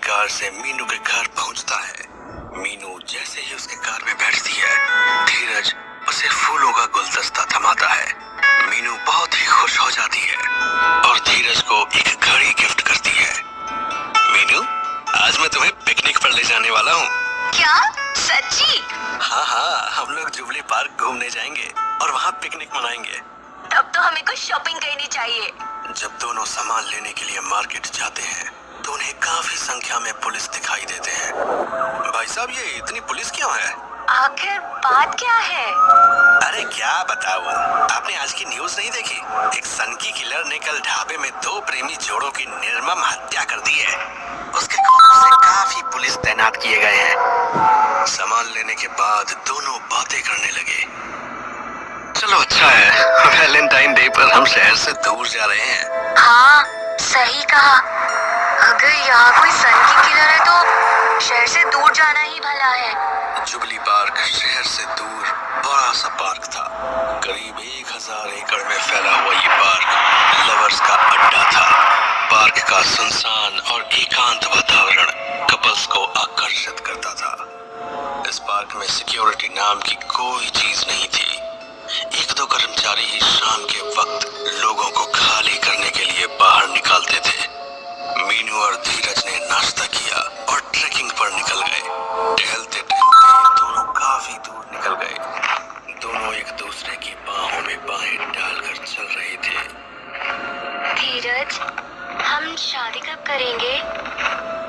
Car से मीनू के घर पहुंचता है। मीनू जैसे ही उसके कार में बैठती है, धीरज उसे फूलों का गुलदस्ता थमाता है। मीनू बहुत ही खुश हो जाती है और धीरज को एक घड़ी गिफ्ट करती है। मीनू, आज मैं तुम्हें पिकनिक पर ले जाने वाला हूँ। क्या? सच्ची? हाँ, हम लोग जुबली पार्क घूमने जाएंगे और वहाँ पिकनिक मनाएंगे। तब तो हमें कुछ शॉपिंग करनी चाहिए। जब दोनों सामान लेने के लिए मार्केट जाते हैं तो उन्हें काफी संख्या में पुलिस दिखाई देते हैं। भाई साहब, ये इतनी पुलिस क्यों है? आखिर बात क्या है? अरे क्या बताऊं, आपने आज की न्यूज़ नहीं देखी? एक सनकी किलर ने कल ढाबे में 2 प्रेमी जोड़ों की निर्मम हत्या कर दी है। उसके खून से काफी पुलिस तैनात किए गए हैं। सामान लेने के बाद दोनों बातें करने लगे। चलो अच्छा है, वैलेंटाइन डे पर हम शहर से दूर जा रहे हैं। हाँ, सही कहा। अगर यहाँ कोई सनकी किलर है तो शहर से दूर जाना ही भला है। जुबली पार्क शहर से दूर बड़ा सा पार्क था। करीब 1000 एकड़ में फैला हुआ ये पार्क लवर्स का अड्डा था। पार्क का सुनसान और एकांत वातावरण कपल्स को आकर्षित करता था। इस पार्क में सिक्योरिटी नाम की कोई चीज नहीं थी। 1-2 कर्मचारी ही शाम के वक्त लोगों को खाली करने के लिए बाहर निकालते थे। मीनू और धीरज ने नाश्ता किया और ट्रैकिंग पर निकल गए। टहलते टहलते दोनों काफी दूर निकल गए। दोनों एक दूसरे की बाहों में बाहें डालकर चल रहे थे। धीरज, हम शादी कब करेंगे?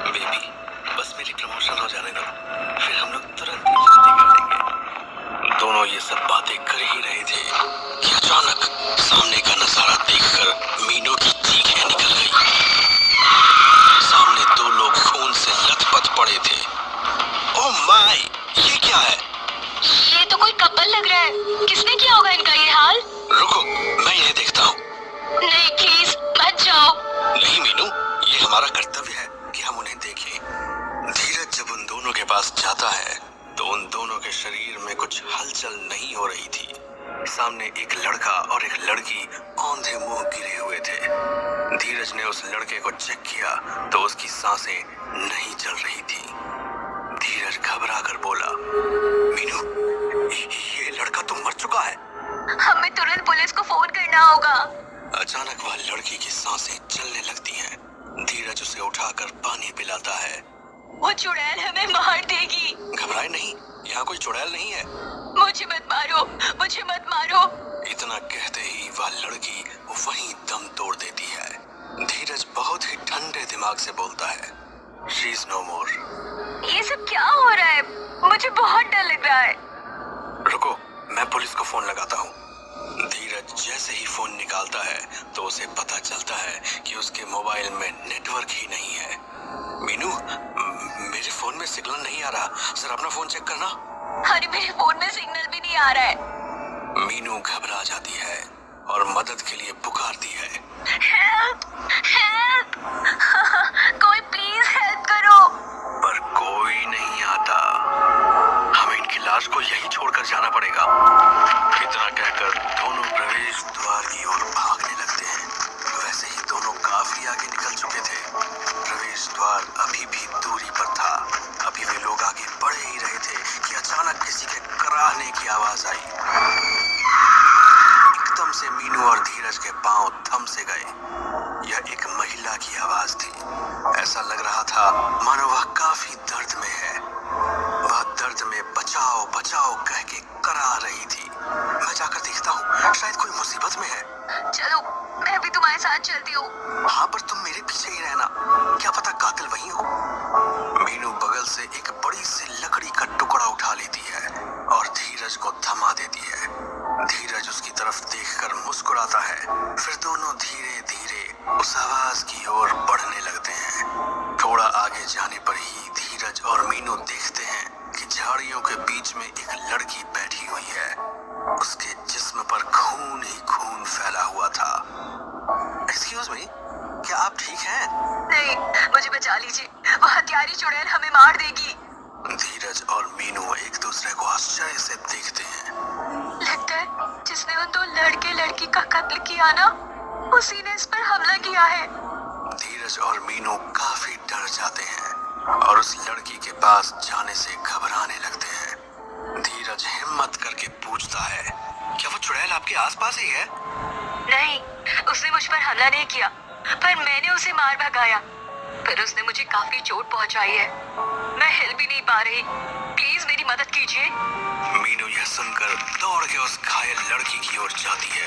बेबी, बस मेरी प्रमोशन हो जाने दो, फिर हम लोग तुरंत ही शादी कर लेंगे। दोनों ये सब बातें कर ही रहे थे कि अचानक सामने का नजारा देखकर मीनू की चीखें निकल गई। सामने 2 लोग खून से लथपथ पड़े थे। ओह माय, ये क्या है? ये तो कोई कपल लग रहा है। किसने किया होगा इनका ये हाल? रुको, मैं इन्हें देखता हूँ। नहीं, प्लीज मत जाओ। नहीं मीनू, ये हमारा कर्तव्य है कि हम उन्हें देखें। धीरज जब उन दोनों के पास जाता है तो उन दोनों के शरीर में कुछ हलचल नहीं हो रही थी। सामने एक लड़का और एक लड़की औंधे मुंह गिरे हुए थे। धीरज ने उस लड़के को चेक किया तो उसकी सांसें नहीं चल रही थी। धीरज घबरा कर बोला, मीनू, ये लड़का तो मर चुका है। हमें तुरंत पुलिस को फोन करना होगा। अचानक वह लड़की की सांसें चलने लगती हैं। धीरज उसे उठाकर पानी पिलाता है। वो चुड़ैल हमें मार देगी। घबराए नहीं, यहाँ कोई चुड़ैल नहीं है। मुझे मत मारो, मुझे मत मारो। इतना कहते ही वह लड़की वहीं दम तोड़ देती है। धीरज बहुत ही ठंडे दिमाग से बोलता है, शी इज नो मोर। ये सब क्या हो रहा है? मुझे बहुत डर लग रहा है। रुको, मैं पुलिस को फोन लगाता हूँ। धीरज जैसे ही फोन निकालता है तो उसे पता चलता है कि उसके मोबाइल में नेटवर्क ही नहीं है। मीनू, मेरे फोन में सिग्नल नहीं आ रहा, सर अपना फोन चेक करना। अरे मेरे फोन में सिग्नल भी नहीं आ रहा है। मीनू घबरा जाती है और मदद के लिए पुकारती है। हेल्प, हेल्प, कोई प्लीज हेल्प करो। पर कोई नहीं आता। हमें इनकी लाश को यहीं छोड़कर जाना पड़ेगा। इतना कहकर दोनों प्रवेश द्वार की ओर भागने लगते हैं। वैसे ही दोनों काफी आगे निकल चुके थे। प्रवेश द्वार अभी भी दूरी पर था। अभी वे लोग आगे बढ़ ही रहे थे कि अचानक किसी के कराहने की आवाज आई। एकदम से मीनू और धीरज के पांव थम से गए। यह एक महिला की आवाज थी। ऐसा लग रहा था मानो वह काफी दर्द में है। वह दर्द में बचाओ बचाओ कह के करा रही थी। मैं जाकर देखता हूँ, शायद कोई मुसीबत में है। चलो, मैं भी तुम्हारे साथ चलती हूँ। हाँ, पर तुम मेरे पीछे ही रहना, क्या पता कातिल वही हो। मीनू बगल से एक बड़ी सी लकड़ी का टुकड़ा उठा लेती है और धीरज को थमा देती है। धीरज उसकी तरफ देखकर मुस्कुराता है। फिर दोनों धीरे धीरे उस आवाज की ओर बढ़ने लगते हैं। थोड़ा आगे जाने पर ही धीरज और मीनू देखते हैं कि झाड़ियों के बीच में एक लड़की बैठी हुई है। उसके जिस्म पर खून ही खून फैला हुआ था। एक्सक्यूज मी, क्या आप ठीक हैं? नहीं, मुझे बचा लीजिए। वो हत्यारी चुड़ैल हमें मार देगी। धीरज और मीनू एक दूसरे को आश्चर्य से देखते हैं। लगता है जिसने उन 2 लड़के लड़की का कत्ल किया ना, उसी ने इस पर हमला किया है। धीरज और मीनू काफी डर जाते हैं। और उस लड़की के पास जाने से घबराने लगते हैं। धीरज हिम्मत करके पूछता है, क्या वो चुड़ैल आपके आसपास ही है? नहीं, उसने मुझ पर हमला नहीं किया, पर मैंने उसे मार भगाया। पर उसने मुझे काफी चोट पहुंचाई है। मैं हिल भी नहीं पा रही। प्लीज मेरी मदद कीजिए। मीनू यह सुनकर दौड़ के उस घायल लड़की की ओर जाती है।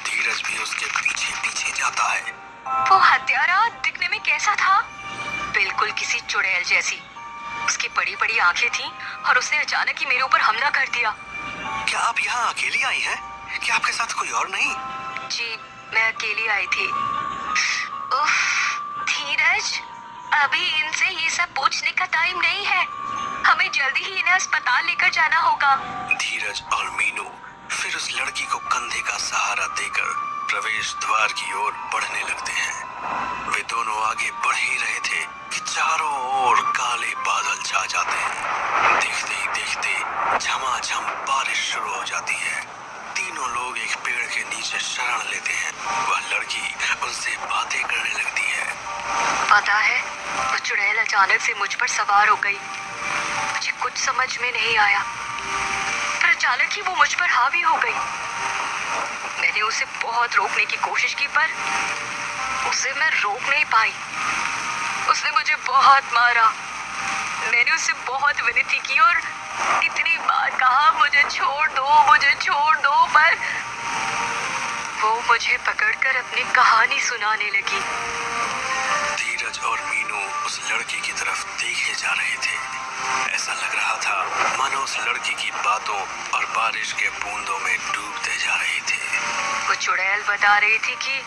धीरज भी उसके पीछे पीछे जाता है। वो हत्यारा दिखने में कैसा था? बिल्कुल किसी चुड़ैल जैसी। उसकी बड़ी बड़ी आंखें थीं और उसने अचानक ही मेरे ऊपर हमला कर दिया। क्या आप यहाँ अकेली आई हैं? क्या आपके साथ कोई और नहीं? जी, मैं अकेली आई थी। उफ, धीरज, अभी इनसे ये सब पूछने का टाइम नहीं है। हमें जल्दी ही इन्हें अस्पताल लेकर जाना होगा। धीरज और मीनू फिर उस लड़की को कंधे का सहारा देकर प्रवेश द्वार की ओर बढ़ने लगते हैं। वे दोनों आगे बढ़ ही रहे थे कि चारों ओर काले बादल छा जाते हैं। देखते ही देखते झमाझम बारिश शुरू हो जाती है। तीनों लोग एक पेड़ के नीचे शरण लेते हैं। वह लड़की उनसे बातें करने लगती है। पता है, वो चुड़ैल अचानक से मुझ पर सवार हो गई। मुझे कुछ समझ में नहीं आया, पर अचानक ही वो मुझ पर हावी हो गई। मैंने उसे बहुत रोकने की कोशिश की, पर उसे मैं रोक नहीं पाई। उसने मुझे बहुत मारा। मैंने उसे बहुत विनती की और इतनी बार कहा, मुझे छोड़ दो, मुझे छोड़ दो, पर वो मुझे पकड़कर अपनी कहानी सुनाने लगी। धीरज और मीनू उस लड़की की तरफ देखे जा रहे थे। ऐसा लग रहा था मानो उस लड़की की बातों और बारिश के बूंदों में डूबते जा रहे थे। वो चुड़ैल बता रही थी कि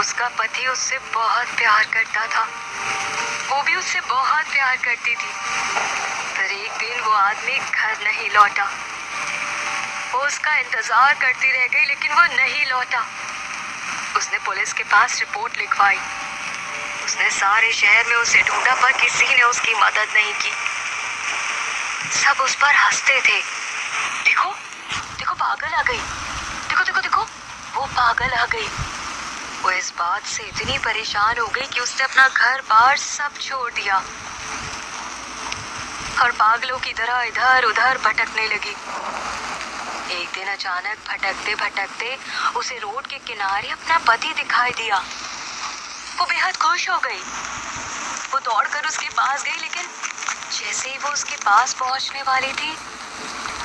उसका पति उससे बहुत प्यार करता था। वो भी उससे बहुत प्यार करती थी। पर एक दिन वो आदमी घर नहीं लौटा। वो उसका इंतजार करती रह गई, लेकिन वो नहीं लौटा। उसने पुलिस के पास रिपोर्ट लिखवाई। उसने सारे शहर में उसे ढूंढा, पर किसी ने उसकी मदद नहीं की। सब उस पर हंसते थे। देखो, देखो पागल आ गई। देखो देखो देखो, वो पागल आ गई। वो इस बात से इतनी परेशान हो गई कि उसने अपना घर बार सब छोड़ दिया और पागलों की तरह इधर उधर भटकने लगी। एक दिन अचानक भटकते भटकते उसे रोड के किनारे अपना पति दिखाई दिया। वो बेहद खुश हो गई। वो दौड़कर उसके पास गई, लेकिन जैसे ही वो उसके पास पहुंचने वाली थी,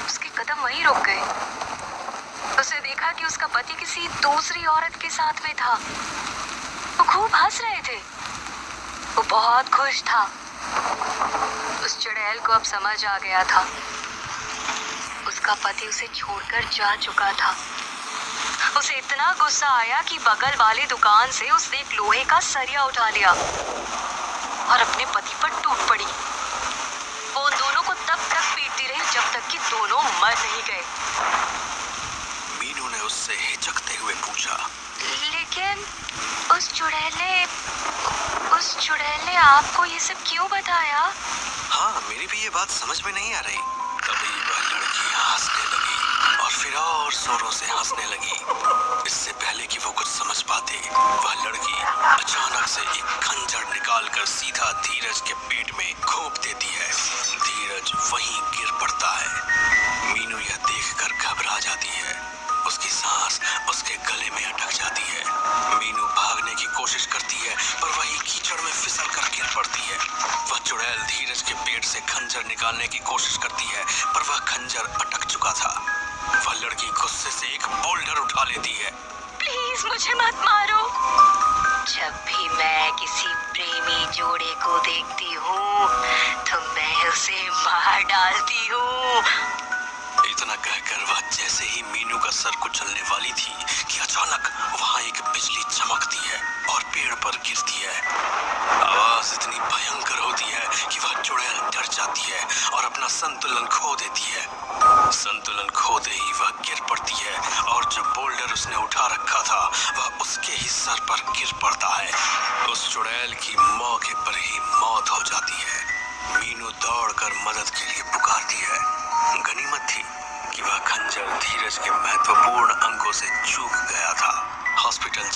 उसके कदम वहीं रुक गए। उसने देखा कि उसका पति किसी दूसरी औरत के साथ में था। वो खूब हंस रहे थे। वो बहुत खुश था। उस चुड़ैल को अब समझ आ गया था, उसका पति उसे छोड़कर जा चुका था। उसे इतना गुस्सा आया कि बगल वाली दुकान से उसने एक लोहे का सरिया उठा लिया और अपने पति पर टूट पड़ी। वो उन दोनों को तब तक पीटती रही जब तक कि दोनों मर नहीं गए। मीनू ने उससे हिचकते हुए पूछा, लेकिन उस चुड़ैल ने आपको ये सब क्यों बताया? हाँ, मेरी भी ये बात समझ में नहीं आ रही। तभी वह लड़की हंसने लगी और फिर और जोरों से हंसने लगी। इससे पहले कि वो कुछ समझ पाते, वह लड़की अचानक से एक खंजर निकालकर सीधा धीरज के पेट में घोंप देती है। धीरज वहीं गिर पड़ता है। मीनू यह देखकर घबरा जाती है। उसकी सांस उसके गले में अटक जाती है। मीनू भागने की कोशिश करती है, पर वही कीचड़ में फिसल कर गिर पड़ती है। वह चुड़ैल धीरज के पेट से खंजर निकालने की कोशिश करती है, पर वह खंजर अटक चुका था। वह लड़की गुस्से से एक बोल्डर उठा लेती है। प्लीज मुझे मत मारो। जब भी मैं किसी प्रेमी जोड़े को देखती हूँ तो मैं उसे मार डालती हूँ। इतना कहकर वह जैसे ही मीनू का सर कुचलने वाली थी कि अचानक वहां एक बिजली चमकती है और पेड़ पर गिरती है। आवाज इतनी भयंकर होती है कि वह चुड़ैल डर जाती है और अपना संतुलन खो देती है। संतुलन खोते ही वह गिर पड़ती है और जो बोल्डर उसने उठा रखा था वह उसके ही सर पर गिर पड़ता है। उस चुड़ैल की मौके पर ही मौत हो जाती है। मीनू दौड़कर मदद के लिए पुकारती है। गनीमत थी कि वह खंजर धीरज के महत्वपूर्ण अंगों से चूक गया था। हॉस्पिटल